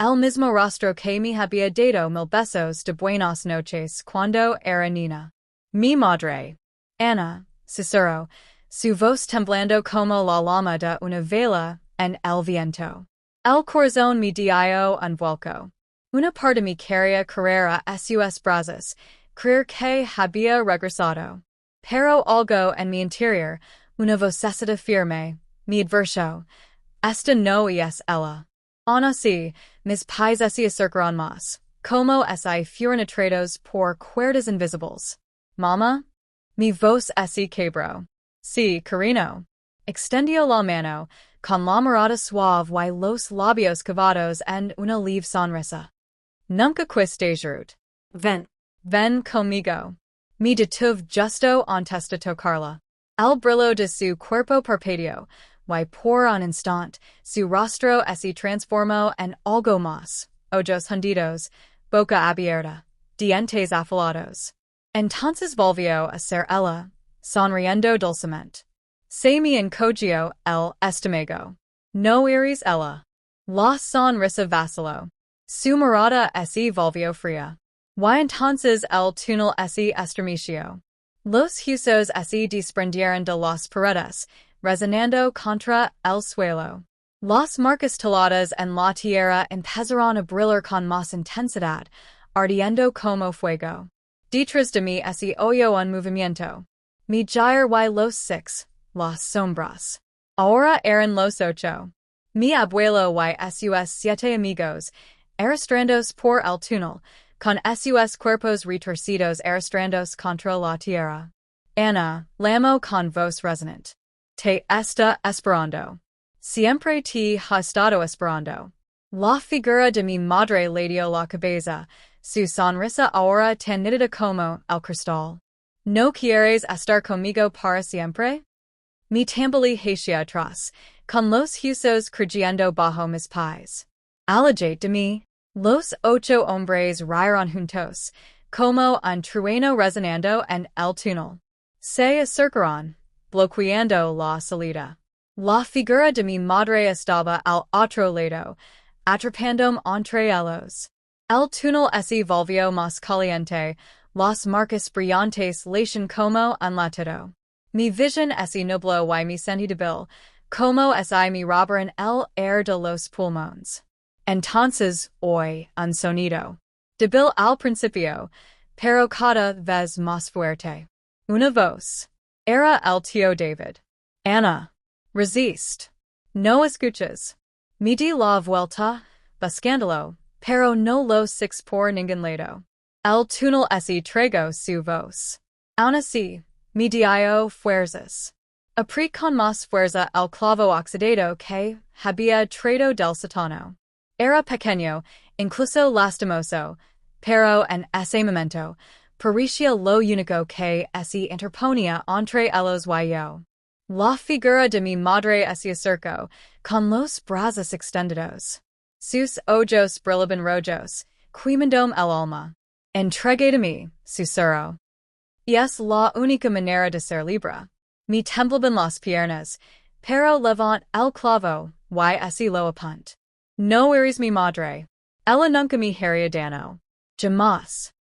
el mismo rostro que me había dado 1000 besos de buenas noches cuando era niña. Mi madre. Ana, susurró, su voz temblando como la lama de una vela en el viento. El corazón me dio un vuelco. Una parte me quería correr a sus brazos, creer que había regresado. Pero algo en mi interior, una vocecita firme, me advirtió. Esta no es ella. Aún así, mis pies se acercaron más, como si fueran atraídos por cuerdas invisibles. Mama? Mi voz se quebró. Sí, cariño. Extendió la mano, con la mirada suave y los labios cavados en una leve sonrisa. Nunca quiste root. Ven. Ven conmigo. Me detuve justo antes de tocarla. El brillo de su cuerpo parpadeó, y por un instante, su rostro se transformó en algo más, ojos hundidos, boca abierta, dientes afilados. Entonces volvió a ser ella, sonriendo dulcemente. Se me encogió el estómago. No eres ella. La sonrisa vaciló. Su mirada se volvió fría. Y entonces el túnel se estremeció. Los huesos se desprendieron de las paredes, resonando contra el suelo. Las marcas taladas en la tierra empezaron a brillar con más intensidad, ardiendo como fuego. Detrás de mí se oyó un movimiento. Mi gyre y los six, las sombras. Ahora eran los ocho. Mi abuelo y sus siete amigos, arrastrándose por el túnel, con sus cuerpos retorcidos arrastrándose contra la tierra. Ana, llamó con voz resonante. Te está esperando. Siempre te ha estado esperando. La figura de mi madre le dio la cabeza, su sonrisa ahora tan nítida como el cristal. ¿No quieres estar conmigo para siempre? Me tambaleé hacia atrás, con los huesos crujiendo bajo mis pies. Alejate de mí. Los ocho hombres rieron juntos, como un trueno resonando en el túnel. Se acercaron, bloqueando la salida. La figura de mi madre estaba al otro lado, atrapándome entre ellos. El túnel se volvió más caliente, las marcas brillantes lation como un latido. Mi visión se nubló y me sentí débil, como si me robaran el aire de los pulmones. Entonces oí un sonido. Débil al principio, pero cada vez más fuerte. Una voz. Era el tío David. Ana. Resist. No escuches. Mi di la vuelta, buscándolo, pero no lo six por ningún lado. El túnel ese trego su voz. Aun así, mi dio fuerzas. Apri con más fuerza el clavo oxidado que había traído del sótano. Era pequeño, incluso lastimoso, pero en ese momento, parecía lo único que se interponía entre ellos y yo. La figura de mi madre se acercó, con los brazos extendidos. Sus ojos brillaban rojos, quemandome el alma. Entregue de mí, susurró. Y es la única manera de ser libre. Me temblaban las piernas, pero levant el clavo, y así lo apunt. No eres mi madre. Ella nunca me haría daño. Jamás.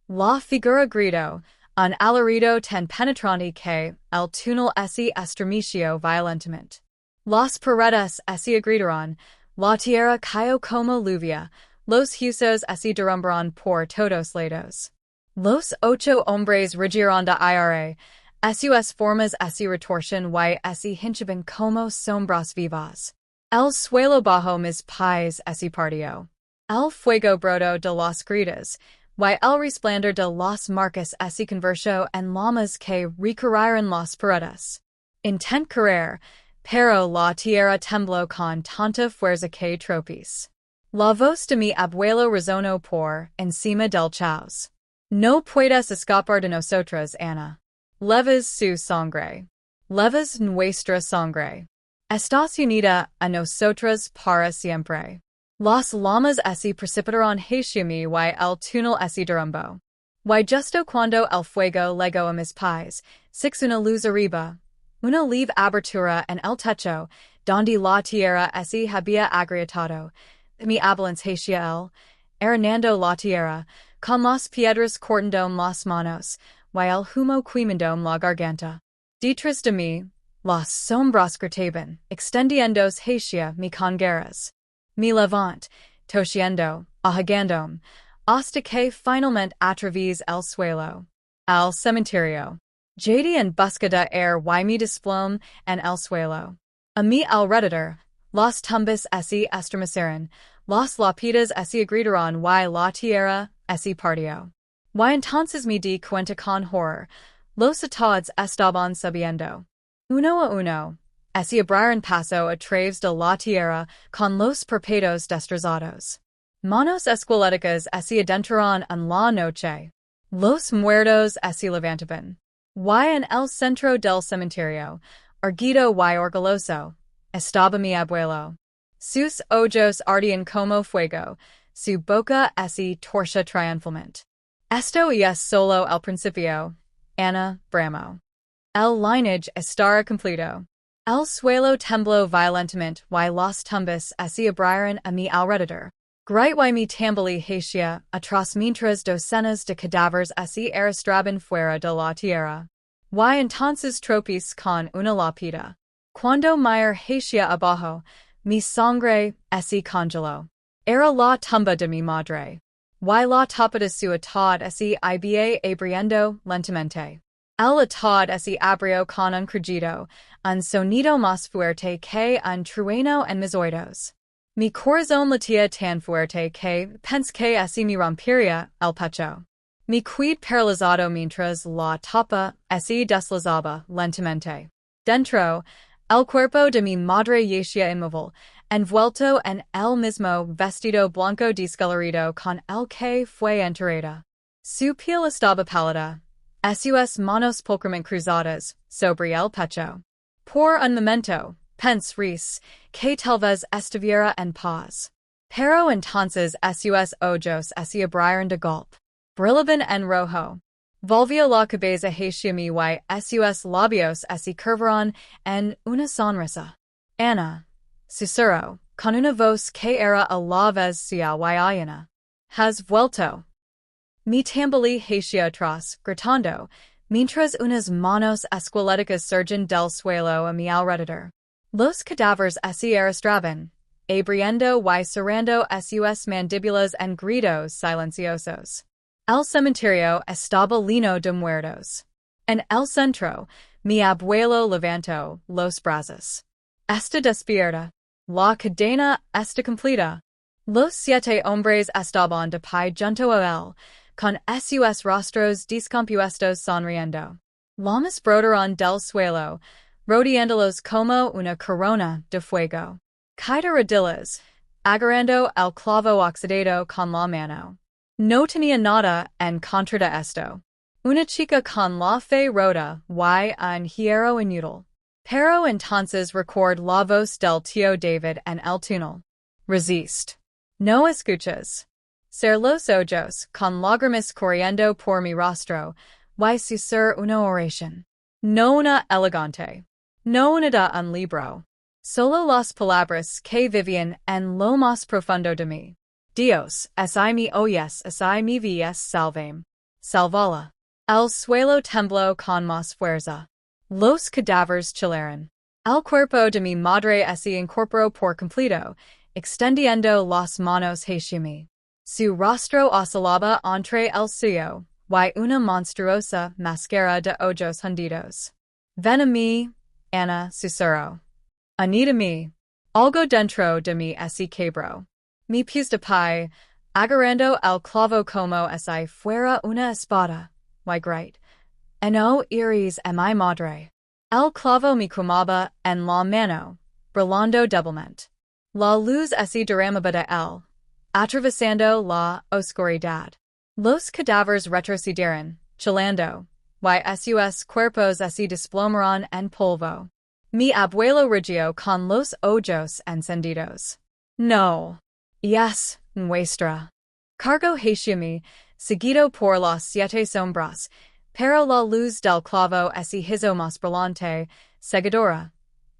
La figura gritó, un alarido tan penetrante que el túnel se estremeció violentamente. Las paredes se agrietaron, la tierra cayó como lluvia, los huesos se derrumbaron por todos lados. Los 8 hombres rigieron de aire, sus formas se retorcían y se hinchaban como sombras vivas. El suelo bajo mis pies se partió. El fuego brotó de las grietas, y el resplandor de las marcas se convirtió en llamas que recorrieron las paredes. Intent correr, pero la tierra tembló con tanta fuerza que tropis. La voz de mi abuelo resonó por encima del caos. No puedes escapar de nosotras, Ana. Levas su sangre. Levas nuestra sangre. Estás unida a nosotras para siempre. Las llamas se precipitaron hacia mí y el túnel se derrumbó. Y justo cuando el fuego llegó a mis pies, six una luz arriba, una leve abertura en el techo, donde la tierra se había agrietado. Mi ambulance hacia él, hernando la tierra, con las piedras cortando las manos, y el humo quemando la garganta. Detrás de mí, las sombras gritaban, extendiéndose hacia mi congueras. Me levant, tosiendo, ahogándome, hasta que finalmente atravies el suelo. El cementerio. Jadi en busca de y mi desplome en el suelo. A mi alrededor, las tumbas se estremecieron, las lápidas se agrietaron y la tierra se partió. Y entonces me di cuenta con horror, los ataúdes estaban subiendo. Uno a uno, se abrieron paso a través de la tierra con los perpetuos destrozados. Manos esqueléticas se adentraron en la noche. Los muertos se levantaban. Y en el centro del cementerio, erguido y orgulloso, estaba mi abuelo. Sus ojos ardían como fuego, su boca se torcía triunfalmente. Esto es solo el principio, Ana, bramo. El lineage estará completo. El suelo tembló violentamente y las tumbas se abrieron a mi alrededor. Great y mi tambaleé hacia atrás mientras docenas de cadáveres se arrastraban fuera de la tierra. Y entonces tropis con una lápida. Cuando mir hacia abajo, mi sangre se congeló. Era la tumba de mi madre. Y la tapa de su ataúd se iba abriendo lentamente. El ataúd se abrió con un crujido, un sonido más fuerte que un trueno en mis oídos. Mi corazón latía tan fuerte que pensé que se me rompería el pecho. Me quedé paralizado mientras la tapa se deslizaba lentamente. Dentro, el cuerpo de mi madre yacía inmóvil, envuelto en el mismo vestido blanco descolorido con el que fue enterrada. Su piel estaba pálida, sus manos pulcramente cruzadas sobre el pecho. Por un momento, pensé que tal vez estuviera en paz. Pero entonces sus ojos se abrieron de golpe. Brillaban en rojo. Volvió la cabeza hacia mí y sus labios se curvaron en una sonrisa. Ana, susurró, con una voz que era a la vez suave y llana. Has vuelto. Me tambaleé hacia atrás, gritando, mientras unas manos esqueléticas surgían del suelo a mi alrededor. Los cadáveres se arrastraban, abriendo y cerrando sus mandíbulas en gritos silenciosos. El cementerio estaba lleno de muertos. En el centro, mi abuelo levantó los brazos. Esta despierta. La cadena está completa. Los siete hombres estaban de pie junto a él, con sus rostros descompuestos sonriendo. Lamas brotaron del suelo, rodeándolos como una corona de fuego. Caída rodillas, agarrando el clavo oxidado con la mano. No tenía nada en contra de esto. Una chica con la fe rota y un hierro inútil. Pero entonces record la voz del tío David en el túnel. Resist. No escuchas. Ser los ojos con lágrimas corriendo por mi rostro y susurrar una oración. No una elegante. No una de un libro. Solo las palabras que vivían en lo más profundo de mí. Dios, si me oyes, si me ves, salvame. Salvala. El suelo tembló con más fuerza. Los cadáveres chillaron. El cuerpo de mi madre se incorporó por completo, extendiendo las manos hacia mí. Su rostro oscilaba entre el suyo y una monstruosa máscara de ojos hundidos. Ven a mí, Ana, susurró. Anita mí. Algo dentro de mí se quebró. Mi pies de pie, agarrando el clavo como si fuera una espada, y grite. No iris a mi madre. El clavo me quemaba en la mano, brillando doblemente. La luz se derramaba de él, atravesando la oscuridad. Los cadáveres retrocedieron, chillando, y sus cuerpos se desplomaron en polvo. Mi abuelo rugió con los ojos encendidos. No. Yes, nuestra. Cargo hacia mí, seguido por las siete sombras, pero la luz del clavo se hizo más brillante, seguidora,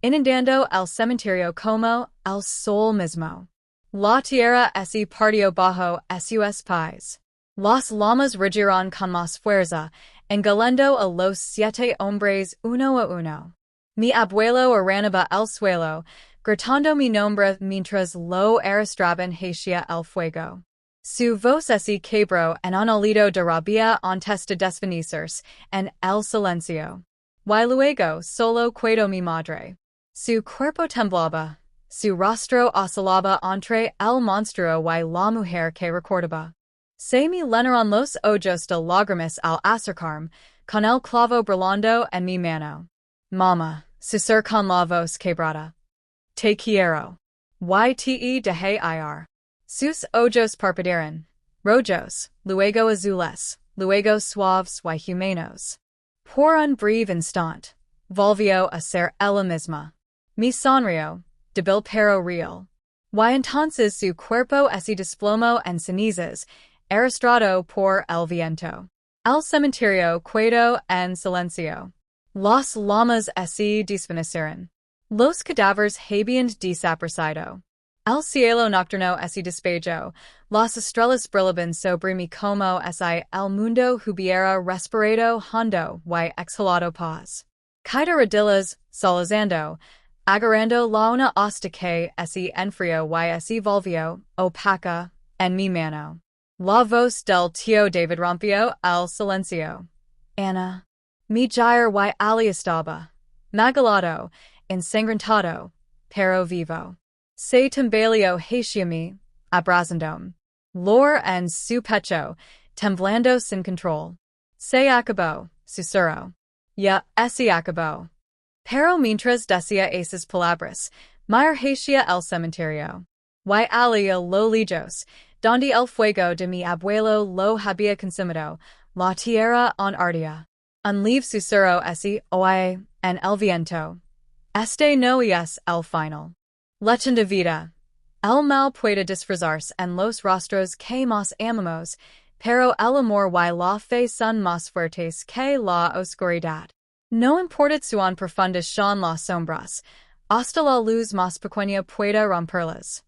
inundando el cementerio como el sol mismo. La tierra se partió bajo sus pies. Las llamas rugieron con más fuerza, engulendo a los siete hombres uno a uno. Mi abuelo arrancaba el suelo, gritando mi nombre mientras lo arrastraban hacia el fuego. Su voz se quebró en un alito de rabia antes de desvanecerse en el silencio. Y luego solo quedó mi madre. Su cuerpo temblaba, su rostro oscilaba entre el monstruo y la mujer que recordaba. Se me llenaron los ojos de lágrimas al acercarme, con el clavo brillando en mi mano. Mama, susurró con la voz quebrada. Te quiero. Te dejé ir. Sus ojos parpadearon, rojos, luego azules, luego suaves y humanos. Por un breve instante, volvió a ser ella misma. Me sonrió, débil pero real. Y entonces su cuerpo se desplomó en cenizas, arrastrado por el viento. El cementerio quedó en silencio. Las llamas se desvanecieron. Los cadáveres habían desaparecido. El cielo nocturno se despejó, las estrellas brillaban sobre mí como si el mundo hubiera respirado hondo y exhalado paz. Caída rodillas, solazando, agarrando la una hasta que se enfrió y se volvió, opaca, en mi mano. La voz del tío David rompió el silencio. Ana. Mi jair y ali estaba. Magalado, ensangrentado, pero vivo. Se tambaleó hacia mí, abrazándome. Lor en su pecho, temblando sin control. Se acabó, susurró. Ya, se acabó. Pero mientras decía esas palabras, me hacia el cementerio. Y alía lo lejos, donde el fuego de mi abuelo lo había consumido, la tierra en ardía. Un leve susurro se oye en el viento. Este no es el final. Lechen de vida. El mal puede disfrazarse en los rostros que más amamos, pero el amor y la fe son más fuertes que la oscuridad. No importa cuán profundas son las sombras, hasta la luz más pequeña puede romperlas.